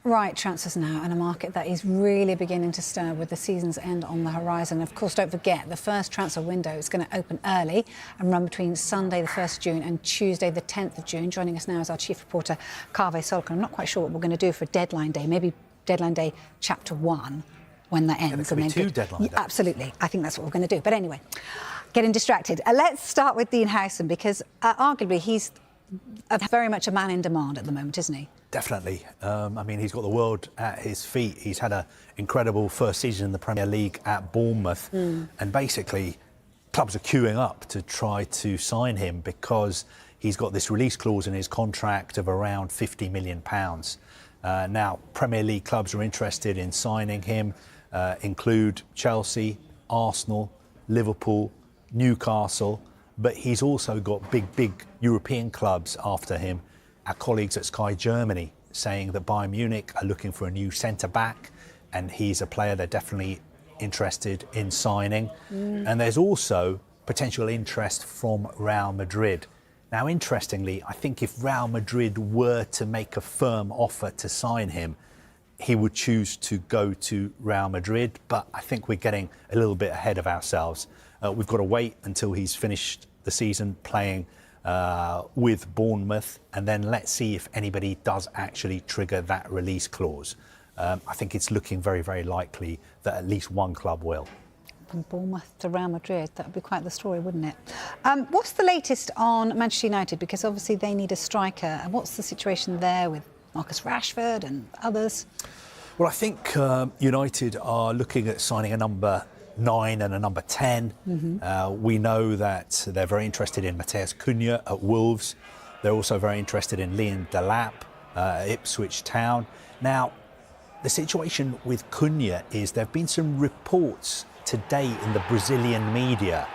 Right, transfers now, and a market that is really beginning to stir with the season's end on the horizon. Of course, don't forget, the first transfer window is going to open early and run between Sunday the 1st of June and Tuesday the 10th of June. Joining us now is our chief reporter, Kaveh Solkan. I'm not quite sure what we're going to do for deadline day, maybe deadline day chapter 1 when that ends. Yeah, there could be 2 deadline days. Absolutely, I think that's what we're going to do. But anyway, getting distracted. Let's start with Dean Howson, because arguably he's very much a man in demand at the moment, isn't he? Definitely. I mean, he's got the world at his feet. He's had an incredible first season in the Premier League at Bournemouth. And basically, clubs are queuing up to try to sign him because he's got this release clause in his contract of around £50 million. Now, Premier League clubs are interested in signing him, include Chelsea, Arsenal, Liverpool, Newcastle. But he's also got big European clubs after him. Our colleagues at Sky Germany saying that Bayern Munich are looking for a new centre-back, and he's a player they're definitely interested in signing. And there's also potential interest from Real Madrid. Now, interestingly, I think if Real Madrid were to make a firm offer to sign him, he would choose to go to Real Madrid, but I think we're getting a little bit ahead of ourselves. We've got to wait until he's finished the season playing with Bournemouth, and then let's see if anybody does actually trigger that release clause. I think it's looking very likely that at least one club will. From Bournemouth to Real Madrid, that would be quite the story, wouldn't it? What's the latest on Manchester United? Because obviously they need a striker, and what's the situation there with Marcus Rashford and others? Well, I think United are looking at signing a number 9 and a number 10. We know that they're very interested in Matheus Cunha at Wolves. They're also very interested in Liam Delap at Ipswich Town. Now, the situation with Cunha is there have been some reports today in the Brazilian media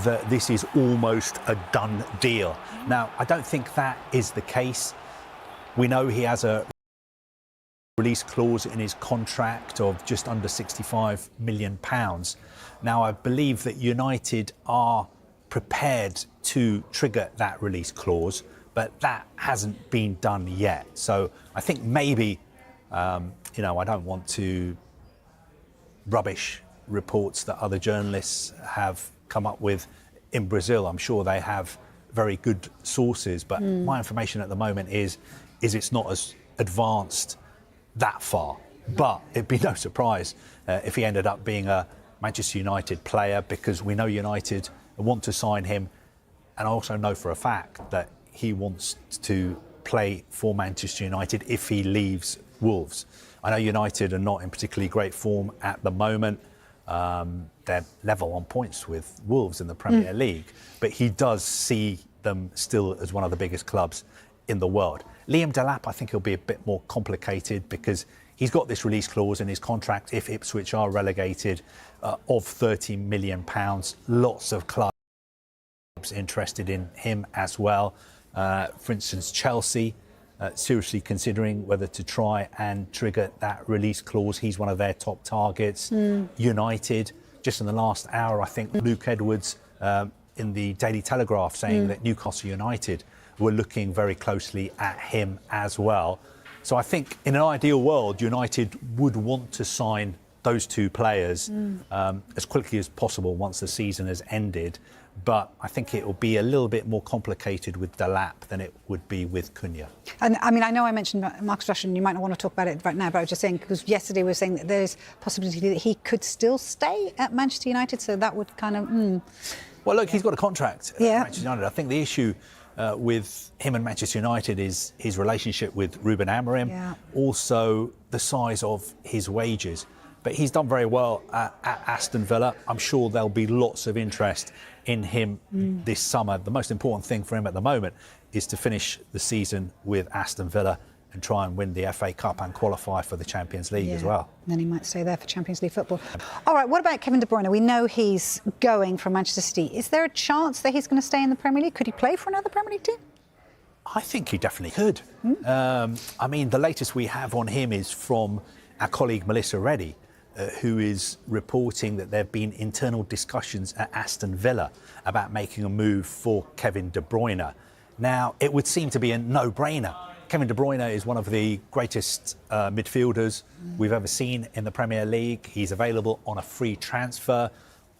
that this is almost a done deal. Now, I don't think that is the case. We know he has a release clause in his contract of just under £65 million. Now, I believe that United are prepared to trigger that release clause, but that hasn't been done yet. So I think maybe, I don't want to rubbish reports that other journalists have come up with in Brazil. I'm sure they have very good sources, but my information at the moment is it's not as advanced that far. But it'd be no surprise if he ended up being a Manchester United player, because we know United want to sign him, and I also know for a fact that he wants to play for Manchester United if he leaves Wolves. I know United are not in particularly great form at the moment. They're level on points with Wolves in the Premier League, but he does see them still as one of the biggest clubs in the world. Liam Delap, I think he'll be a bit more complicated because he's got this release clause in his contract if Ipswich are relegated of £30 million. Lots of clubs interested in him as well. For instance, Chelsea seriously considering whether to try and trigger that release clause. He's one of their top targets. United, just in the last hour, I think Luke Edwards in the Daily Telegraph saying that Newcastle United were looking very closely at him as well. So I think in an ideal world, United would want to sign those two players as quickly as possible once the season has ended. But I think it will be a little bit more complicated with Delap than it would be with Cunha. And I mean, I know I mentioned Marcus Rashford, and you might not want to talk about it right now, but I was just saying, because yesterday we were saying that there's possibility that he could still stay at Manchester United, so that would kind of... Well, look, he's got a contract at Manchester United. I think the issue with him and Manchester United is his relationship with Ruben Amorim, also the size of his wages. But he's done very well at Aston Villa. I'm sure there'll be lots of interest in him this summer. The most important thing for him at the moment is to finish the season with Aston Villa and try and win the FA Cup and qualify for the Champions League as well. And then he might stay there for Champions League football. All right, what about Kevin De Bruyne? We know he's going from Manchester City. Is there a chance that he's going to stay in the Premier League? Could he play for another Premier League team? I think he definitely could. I mean, the latest we have on him is from our colleague Melissa Reddy, who is reporting that there have been internal discussions at Aston Villa about making a move for Kevin De Bruyne. Now, it would seem to be a no-brainer. Kevin De Bruyne is one of the greatest midfielders we've ever seen in the Premier League. He's available on a free transfer.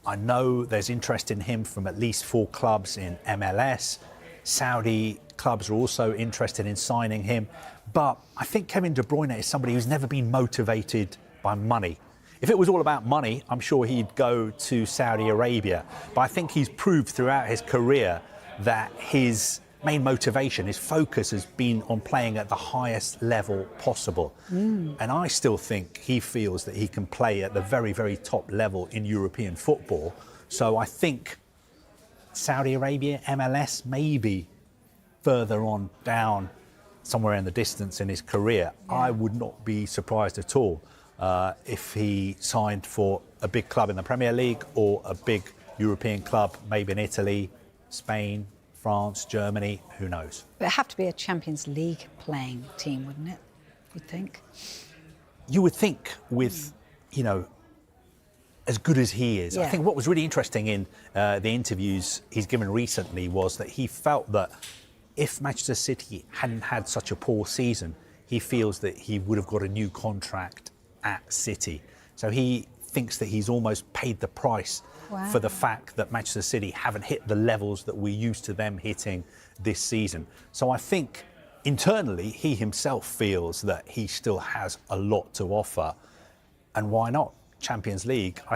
I know there's interest in him from at least 4 clubs in MLS. Saudi clubs are also interested in signing him. But I think Kevin De Bruyne is somebody who's never been motivated by money. If it was all about money, I'm sure he'd go to Saudi Arabia. But I think he's proved throughout his career that his main motivation, his focus has been on playing at the highest level possible. And I still think he feels that he can play at the very, very top level in European football. So I think Saudi Arabia, MLS, maybe further on down, somewhere in the distance in his career. I would not be surprised at all if he signed for a big club in the Premier League or a big European club, maybe in Italy, Spain, France, Germany, who knows. But it'd have to be a Champions League playing team, wouldn't it? You'd think. You would think with, you know, as good as he is. Yeah. I think what was really interesting in the interviews he's given recently was that he felt that if Manchester City hadn't had such a poor season, he feels that he would have got a new contract at City. So he thinks that he's almost paid the price for the fact that Manchester City haven't hit the levels that we're used to them hitting this season. So I think internally he himself feels that he still has a lot to offer. And why not? Champions League, I